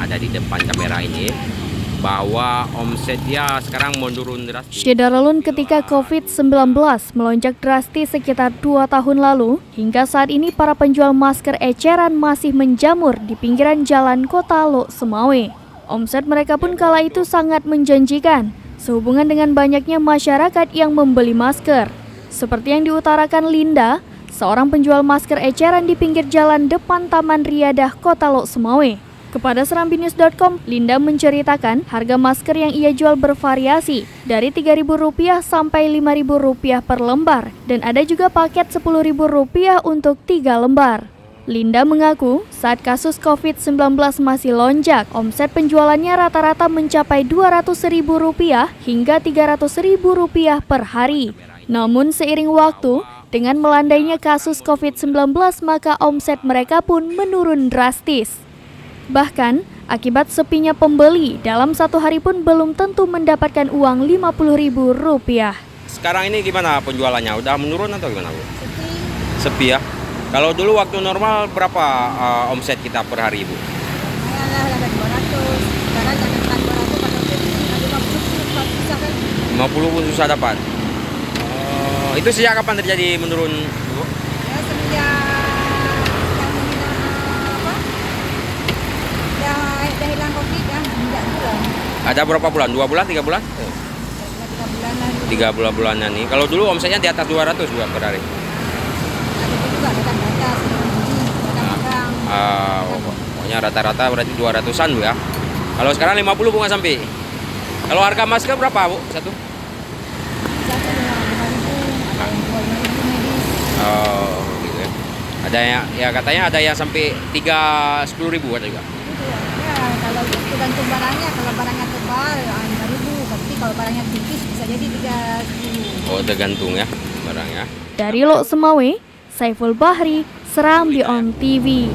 ada di depan kamera ini bahwa omsetnya sekarang menurun drastis. Syederalun ketika COVID-19 melonjak drastis sekitar 2 tahun lalu, hingga saat ini para penjual masker eceran masih menjamur di pinggiran jalan Kota Lok Sumawe. Omset mereka pun kala itu sangat menjanjikan, sehubungan dengan banyaknya masyarakat yang membeli masker. Seperti yang diutarakan Linda, seorang penjual masker eceran di pinggir jalan depan Taman Riyadah Kota Lok Sumawe. Kepada serambinews.com, Linda menceritakan harga masker yang ia jual bervariasi dari Rp3.000 sampai Rp5.000 per lembar dan ada juga paket Rp10.000 untuk 3 lembar. Linda mengaku saat kasus COVID-19 masih lonjak, omset penjualannya rata-rata mencapai Rp200.000 hingga Rp300.000 per hari. Namun seiring waktu, dengan melandainya kasus COVID-19 maka omset mereka pun menurun drastis. Bahkan, akibat sepinya pembeli, dalam satu hari pun belum tentu mendapatkan uang Rp50.000. Sekarang ini gimana penjualannya? Udah menurun atau gimana, Bu? Sepi ya? Kalau dulu waktu normal berapa omset kita per hari, Bu? Ada 200, sekarang jangan 200, ada 50 pun susah dapat. Itu sejak kapan terjadi menurun, Bu? Ya, semenjak dah hilang COVID ya, enggak bulan. Ada berapa bulan? 2 bulan, 3 bulan? 3 bulanan. 3 bulanan nih. Kalau dulu omsetnya di atas 200 juga per hari. Ada juga datang kadang-kadang. Pokoknya rata-rata berarti 200-an, Bu ya. Kalau sekarang 50 Bu nggak sampai. Kalau harga masker berapa, Bu? Satu? Satu 5.000, ada yang 2.000 medis. Oh, gitu ya. Ada yang ya katanya ada yang sampai 10.000 ada juga. Ya, kalau tergantung barangnya, kalau barangnya tebal 5.000, tapi kalau barangnya tipis bisa jadi 3.000. Oh, tergantung ya barangnya. Dari Lok Sumawe, Saiful Bahri, Serambi On TV.